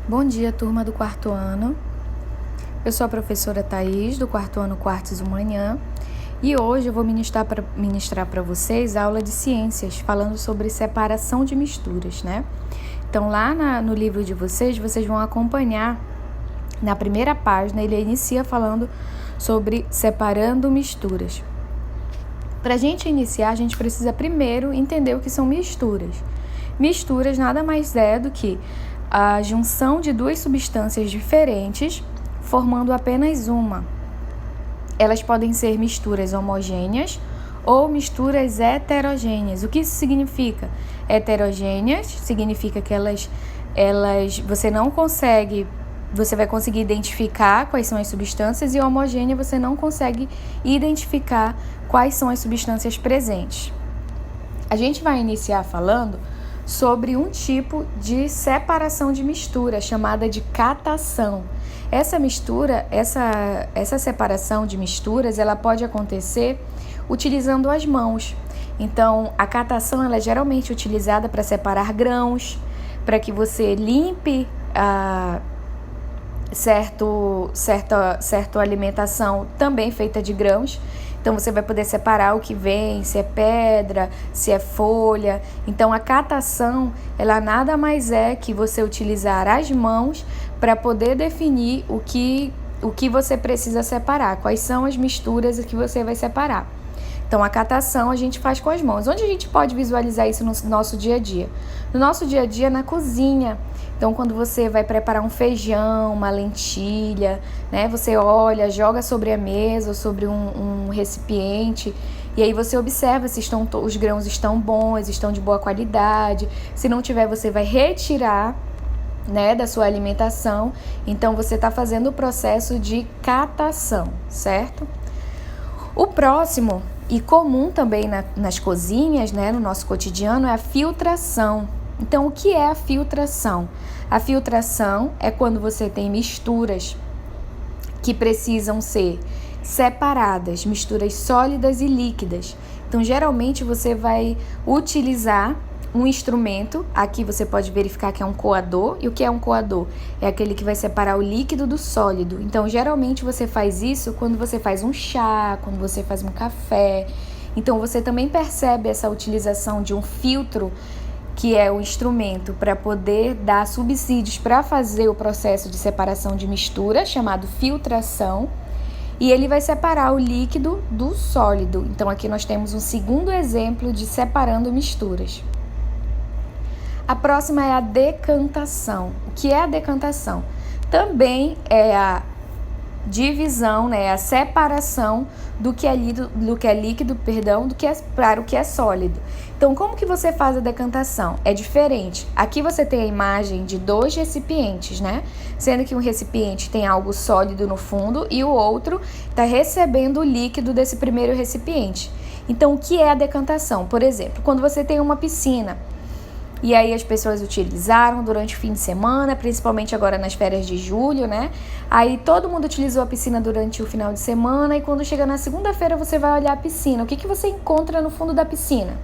Bom dia, turma do quarto ano. Eu sou a professora Thaís, do quarto ano Quartos Manhã, e hoje eu vou ministrar para vocês a aula de ciências, falando sobre separação de misturas, né? Então, lá no livro de vocês vão acompanhar, na primeira página, ele inicia falando sobre separando misturas. Para a gente iniciar, a gente precisa primeiro entender o que são misturas. Misturas nada mais é do que a junção de duas substâncias diferentes, formando apenas uma. Elas podem ser misturas homogêneas ou misturas heterogêneas. O que isso significa? Heterogêneas significa que você vai conseguir identificar quais são as substâncias, e homogênea você não consegue identificar quais são as substâncias presentes. A gente vai iniciar falando sobre um tipo de separação de mistura chamada de catação. Essa separação de misturas, ela pode acontecer utilizando as mãos. Então, a catação ela é geralmente utilizada para separar grãos, para que você limpe certa alimentação também feita de grãos. Então, você vai poder separar o que vem, se é pedra, se é folha. Então, a catação, ela nada mais é que você utilizar as mãos para poder definir o que você precisa separar, quais são as misturas que você vai separar. Então, a catação a gente faz com as mãos. Onde a gente pode visualizar isso no nosso dia a dia? No nosso dia a dia, na cozinha. Então, quando você vai preparar um feijão, uma lentilha, né? Você olha, joga sobre a mesa ou sobre um recipiente, e aí você observa se os grãos estão bons, estão de boa qualidade. Se não tiver, você vai retirar, né, da sua alimentação. Então, você está fazendo o processo de catação, certo? O próximo, e comum também nas cozinhas, né, no nosso cotidiano, é a filtração. Então, o que é a filtração? A filtração é quando você tem misturas que precisam ser separadas, misturas sólidas e líquidas. Então, geralmente você vai utilizar um instrumento. Aqui você pode verificar que é um coador. E o que é um coador? É aquele que vai separar o líquido do sólido. Então, geralmente você faz isso quando você faz um chá, quando você faz um café. Então, você também percebe essa utilização de um filtro, que é o instrumento para poder dar subsídios para fazer o processo de separação de mistura, chamado filtração, e ele vai separar o líquido do sólido. Então, aqui nós temos um segundo exemplo de separando misturas. A próxima é a decantação. O que é a decantação? Também é a divisão, né, a separação do que é líquido, para o que é sólido. Então, como que você faz a decantação? É diferente. Aqui você tem a imagem de dois recipientes, né? Sendo que um recipiente tem algo sólido no fundo e o outro está recebendo o líquido desse primeiro recipiente. Então, o que é a decantação? Por exemplo, quando você tem uma piscina, e aí as pessoas utilizaram durante o fim de semana, principalmente agora nas férias de julho, né? Aí todo mundo utilizou a piscina durante o final de semana, e quando chega na segunda-feira você vai olhar a piscina. O que você encontra no fundo da piscina?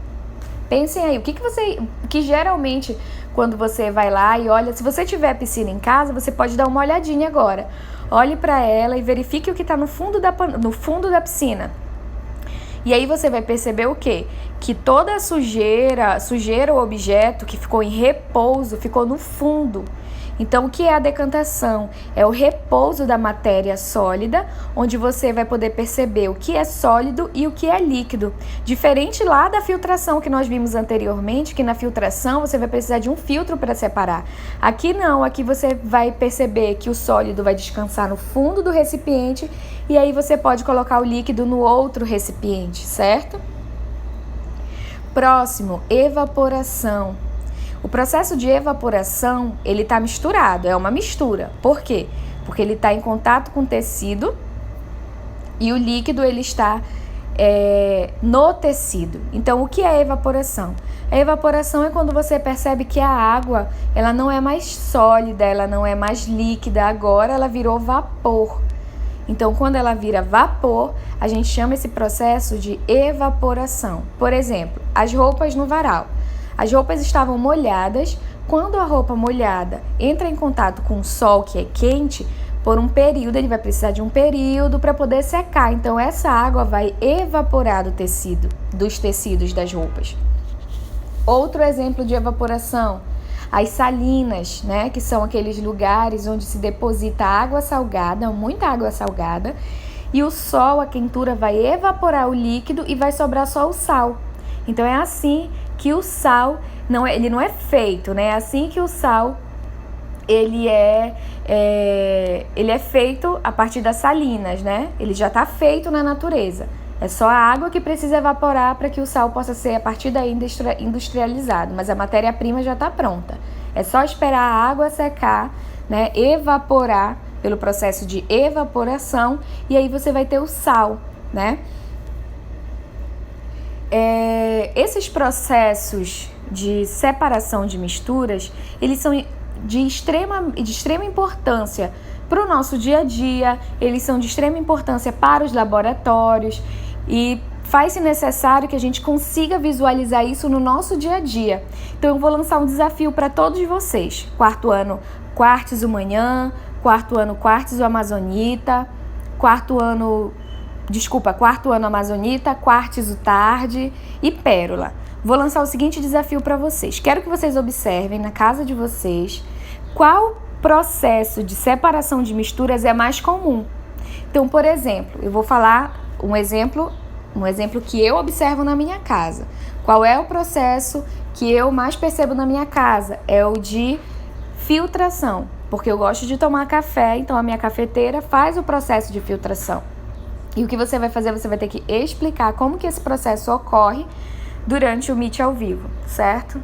Pensem aí, que geralmente quando você vai lá e olha, se você tiver piscina em casa, você pode dar uma olhadinha agora. Olhe para ela e verifique o que está no fundo da piscina. E aí você vai perceber o quê? Que toda a sujeira ou objeto que ficou em repouso ficou no fundo. Então, o que é a decantação? É o repouso da matéria sólida, onde você vai poder perceber o que é sólido e o que é líquido. Diferente lá da filtração que nós vimos anteriormente, que na filtração você vai precisar de um filtro para separar. Aqui não, aqui você vai perceber que o sólido vai descansar no fundo do recipiente, e aí você pode colocar o líquido no outro recipiente, certo? Próximo, evaporação. O processo de evaporação, ele está misturado, é uma mistura. Por quê? Porque ele está em contato com o tecido e o líquido ele está no tecido. Então, o que é evaporação? A evaporação é quando você percebe que a água ela não é mais sólida, ela não é mais líquida, agora ela virou vapor. Então, quando ela vira vapor, a gente chama esse processo de evaporação. Por exemplo, as roupas no varal. As roupas estavam molhadas, quando a roupa molhada entra em contato com o sol, que é quente, por um período, ele vai precisar de um período para poder secar. Então, essa água vai evaporar do tecido, dos tecidos das roupas. Outro exemplo de evaporação, as salinas, né? Que são aqueles lugares onde se deposita água salgada, muita água salgada, e o sol, a quentura, vai evaporar o líquido e vai sobrar só o sal. Então, é assim que o sal, ele não é feito, né? É assim que o sal, ele é feito a partir das salinas, né? Ele já está feito na natureza. É só a água que precisa evaporar para que o sal possa ser, a partir daí, industrializado. Mas a matéria-prima já está pronta. É só esperar a água secar, né? Evaporar pelo processo de evaporação, e aí você vai ter o sal, né? Esses processos de separação de misturas, eles são de extrema importância para o nosso dia a dia, eles são de extrema importância para os laboratórios e faz-se necessário que a gente consiga visualizar isso no nosso dia a dia. Então eu vou lançar um desafio para todos vocês. Quarto ano, Quartzo Manhã, quarto ano Quartzo Amazonita, quarto ano Amazonita, Quartzo Tarde e Pérola. Vou lançar o seguinte desafio para vocês. Quero que vocês observem na casa de vocês qual processo de separação de misturas é mais comum. Então, por exemplo, eu vou falar um exemplo que eu observo na minha casa. Qual é o processo que eu mais percebo na minha casa? É o de filtração, porque eu gosto de tomar café, então a minha cafeteira faz o processo de filtração. E o que você vai fazer? Você vai ter que explicar como que esse processo ocorre durante o Meet ao vivo, certo?